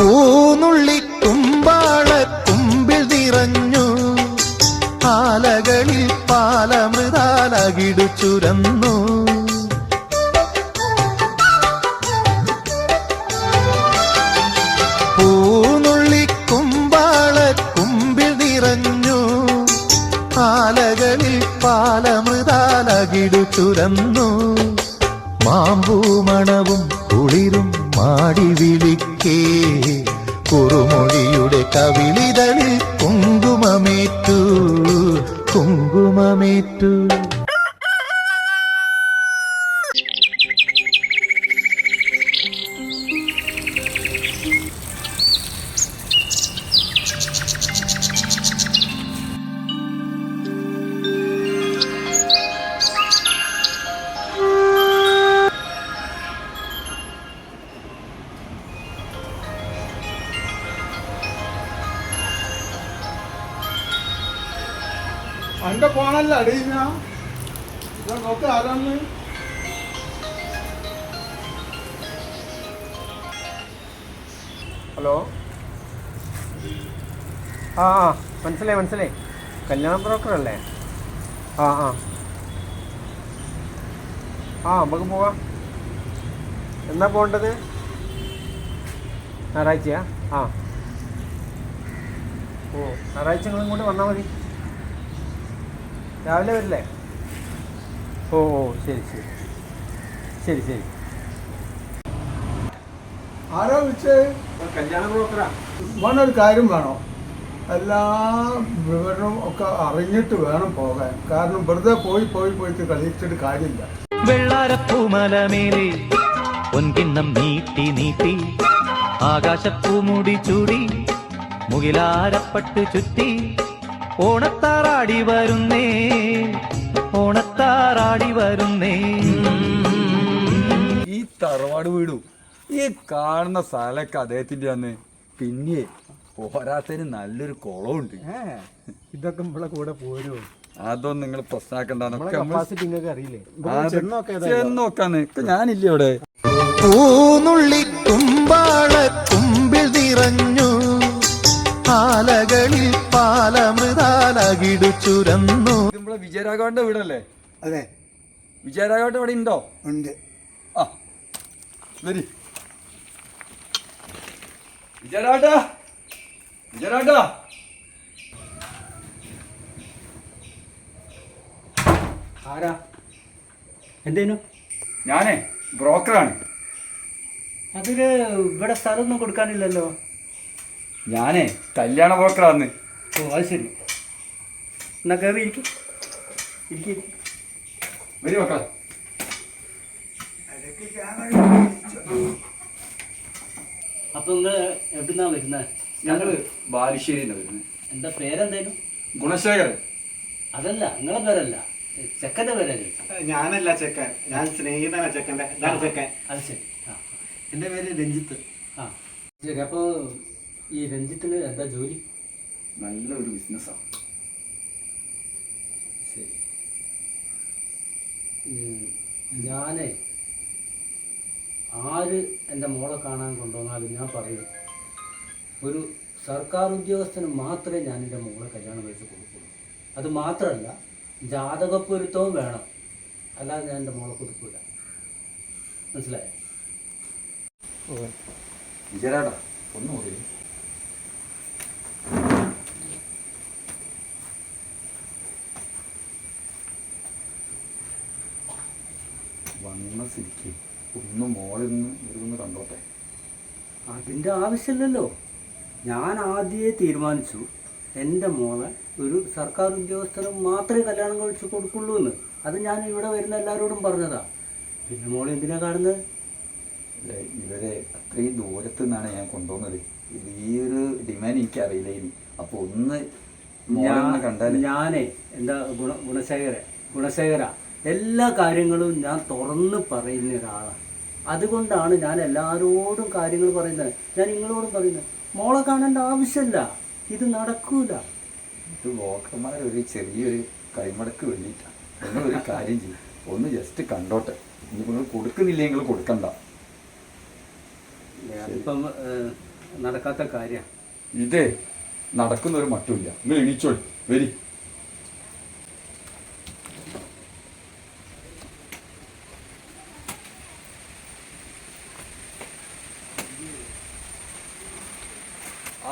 പൂനുള്ളിക്കുമ്പാള കുമ്പിൽ നിറഞ്ഞു ആലകളിൽ പാലമൃതാലകിടു ചുരന്നു പൂനുള്ളിക്കുമ്പാള കുമ്പിൽ നിറഞ്ഞു ആലകളിൽ പാലമൃതാലകിടു ചുരന്നു മാമ്പൂമണവും കുളിരും മാടി വിളിക്കേ കുറുമൊഴിയുടെ കവിളിതളിൽ കുങ്കുമമേറ്റു കുങ്കുമമേറ്റു. അന്റെ ഫോണല്ല അടി ഞാൻ നോക്ക് ആരാന്ന്. ഹലോ. ആ മനസ്സിലായി കല്യാണ ബ്രോക്കറല്ലേ? ആ നമുക്ക് പോവാം. എന്നാ പോകേണ്ടത്? ഞായറാഴ്ചയാ? ഞായറാഴ്ച നിങ്ങളും കൊണ്ട് വന്നാൽ മതി. രാവിലെ വരില്ലേ? ശരി. ആരാ വിളിച്ചേ? കല്യാണ ബ്രോക്കറാ. മോനൊരു കാര്യം വേണോ, എല്ലാ വിവരവും ഒക്കെ അറിഞ്ഞിട്ട് വേണം പോകാൻ. കാരണം വെറുതെ പോയിട്ട് കളിച്ചിട്ട് കാര്യമില്ല. വെള്ളാരപ്പൂമലമേലെ പൊൻകിണ്ണം നീട്ടി ആകാശപ്പൂമുടി ചൂടി മുകിലാരപ്പട്ട് ചുറ്റി ഓണത്താറാടി വരുന്നേ. ഈ തറവാട് വീടും ഈ കാണുന്ന സ്ഥലമൊക്കെ അദ്ദേഹത്തിന്റെ അന്ന്. പിന്നെ പോരാത്തതിന് നല്ലൊരു കുളമുണ്ട്. ഇതൊക്കെ നമ്മളെ കൂടെ പോരോ? അതൊന്നും നിങ്ങൾ പ്രശ്നമാക്കണ്ടെന്നൊക്കെ അറിയില്ലേ? ചെന്നോക്കാന്ന്. ഇപ്പൊ ഞാനില്ലേ ഇവിടെ. പൂനുള്ളിക്കുമ്പാള കുമ്പിൽ നിറഞ്ഞു ആലകളിൽ പാലമൃതാലകിടു ചുരന്നു. നമ്മളെ വിജയരാഘവന്റെ വീടല്ലേ? അതെ. വിജയരാഘവന്റെ ഇവിടെ ഉണ്ടോ? ഉണ്ട്. വരി വിജയരാഘവ. ആരാ? എന്തേനു? ഞാനേ ബ്രോക്കറാണ്. അതില് ഇവിടെ സ്ഥലമൊന്നും കൊടുക്കാനില്ലല്ലോ. ഞാനേ കല്യാണ ബ്രോക്കറാന്ന്. അത് ശരി. എന്നാ കയറി ഇരിക്കും. വരി മക്കളെ. അപ്പൊ നിങ്ങള് എവിടുന്നാ വരുന്നത്? ഞങ്ങള് ബാലുശ്ശേരിന്ന് വരുന്നത്. എന്താ പേരെന്തേനും? ഗുണശേഖരൻ. അതല്ല, നിങ്ങളെ പേരല്ല, ചെക്കൻ്റെ പേരല്ലേ? ഞാനല്ല ചെക്കൻ, ഞാൻ സ്നേഹിതനാ ചെക്കൻ്റെ. ചെക്കൻ. അത് ശരി. എൻ്റെ പേര് രഞ്ജിത്ത്. ശരി. അപ്പൊ ഈ രഞ്ജിത്തിന് എന്താ ജോലി? നല്ലൊരു ബിസിനസ്സാണ്. ശരി. ഞാനേ ആര് എൻ്റെ മോളെ കാണാൻ കൊണ്ടുവന്നാലും ഞാൻ പറയും, ഒരു സർക്കാർ ഉദ്യോഗസ്ഥന് മാത്രമേ ഞാൻ എൻ്റെ മോളെ കല്യാണം കഴിച്ച് കൊടുക്കുള്ളൂ. അത് മാത്രമല്ല, ജാതകപ്പൊരുത്തവും വേണം, അല്ലാതെ ഞാൻ എൻ്റെ മോളെ കൊടുക്കില്ല. മനസ്സിലായോ? വിജയരാടാ ഒന്ന് കൂടി. വന്ന സ്ഥിതിക്ക് ഒന്ന് മോളിന്ന് ഇതൊന്ന് കണ്ടോട്ടെ. അതിൻ്റെ ആവശ്യമില്ലല്ലോ. ഞാൻ ആദ്യമേ തീരുമാനിച്ചു എൻ്റെ മോളെ ഒരു സർക്കാർ ഉദ്യോഗസ്ഥന് മാത്രമേ കല്യാണം കഴിച്ച് കൊടുക്കുള്ളൂ എന്ന്. അത് ഞാൻ ഇവിടെ വരുന്ന എല്ലാവരോടും പറഞ്ഞതാ. പിന്നെ മോളെ എന്തിനാ കാണുന്നത്? ഇവരെ അത്രയും ദൂരത്തു നിന്നാണ് ഞാൻ കൊണ്ടുവന്നത്. ഇത് ഈ ഒരു ഡിമാൻഡ് എനിക്കറിയില്ല ഇനി. അപ്പോൾ ഒന്ന് കണ്ടാൽ ഞാനേ എന്താ ഗുണശേഖര എല്ലാ കാര്യങ്ങളും ഞാൻ തുറന്ന് പറയുന്ന ഒരാളാണ്. അതുകൊണ്ടാണ് ഞാൻ എല്ലാവരോടും കാര്യങ്ങൾ പറയുന്നത്. ഞാൻ നിങ്ങളോടും പറയുന്നത്, മോളെ കാണേണ്ട ആവശ്യമില്ല, ഇത് നടക്കൂല. ഇത് ബ്രോക്കർമാരൊരു ചെറിയൊരു കൈമടക്ക് വേണ്ടിയിട്ടാണ്. നിങ്ങളൊരു കാര്യം ചെയ്യും, ഒന്ന് ജസ്റ്റ് കണ്ടോട്ടെ. ഇനി നിങ്ങൾ കൊടുക്കുന്നില്ലെങ്കിൽ കൊടുക്കണ്ട. അതിപ്പം നടക്കാത്ത കാര്യമാണ്. ഇതേ നടക്കുന്ന ഒരു മട്ടുമില്ല. നിങ്ങൾ എണീച്ചോളി, വരി.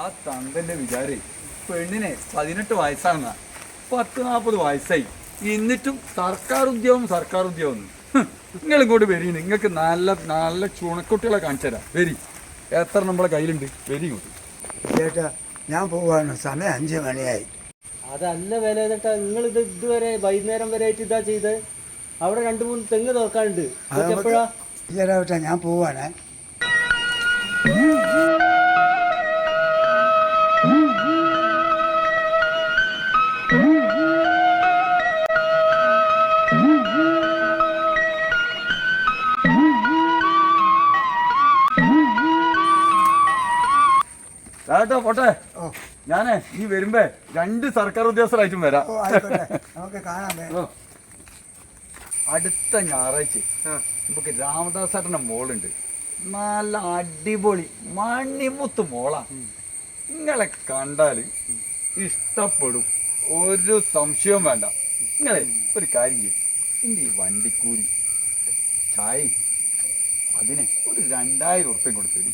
ആ തന്തന്റെ വിചാരേ പെണ്ണിനെ 18 വയസ്സാണെന്നാ. 40-40 വയസ്സായി, എന്നിട്ടും സർക്കാർ ഉദ്യോഗം. നിങ്ങൾ ഇങ്ങോട്ട് വരി, നിങ്ങൾക്ക് നല്ല നല്ല ചുണക്കുട്ടികളെ കാണിച്ചു തരാം. വരി, എത്ര നമ്മളെ കയ്യിലുണ്ട്, വരി ഇങ്ങോട്ട്. ചേട്ടാ ഞാൻ പോവാണ്, സമയം 5 മണിയായി. അതല്ല വില ചേട്ടാ, നിങ്ങൾ ഇതുവരെ വൈകുന്നേരം വരെ ആയിട്ട് ഇതാ ചെയ്ത്. അവിടെ 2-3 തെങ്ങ് തുറക്കാനുണ്ട്. എപ്പോഴാ? ഇല്ല ഞാൻ പോവാണ്. ചേട്ടാ പോട്ടെ. ഞാനേ ഈ വരുമ്പേ 2 സർക്കാർ ഉദ്യോഗസ്ഥരായിട്ടും വരാം. നമുക്ക് കാണാൻ. അടുത്ത ഞായറാഴ്ച നമുക്ക് രാമദാസേട്ടൻ്റെ മോളുണ്ട്. നല്ല അടിപൊളി മണിമുത്ത് മോളാ. നിങ്ങളെ കണ്ടാൽ ഇഷ്ടപ്പെടും, ഒരു സംശയവും വേണ്ട. നിങ്ങളെ ഒരു കാര്യം ചെയ്യും, എൻ്റെ ഈ വണ്ടിക്കൂലി ചായ അതിന് ഒരു 2000 ഉറുപ്പ്യം കൊടുത്തരി.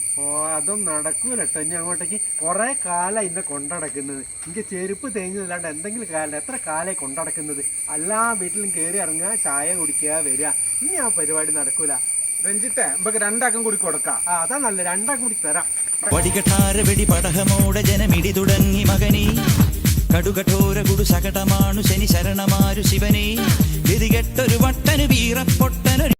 അതൊന്നും നടക്കൂല കേട്ടോ. ഇനി അങ്ങോട്ടേക്ക് കുറെ കാലം ഇന്നെ കൊണ്ടടക്കുന്നത്. എനിക്ക് ചെരുപ്പ് തേഞ്ഞതല്ലാണ്ട് എന്തെങ്കിലും കാലം എത്ര കാലമായി കൊണ്ടടക്കുന്നത്. എല്ലാ വീട്ടിലും കയറി ഇറങ്ങുക, ചായ കുടിക്കുക, വരിക. ഇനി ആ പരിപാടി നടക്കൂല. രഞ്ജിത്തെ നമുക്ക് 2 ആക്കും കൂടി കൊടുക്കാം. അതാ നല്ല, 2 ആക്കും കൂടി തരാം. വടികഠാര വെടി പടഹമോടെ ജനമിടി തുടങ്ങി മകനീ. കടുകഠോര കുടു ശകടമാണു ശനി ശരണമാരു ശിവനീ. ഗതികെട്ടൊരു വട്ടന് വീറപ്പൊട്ടനൊരു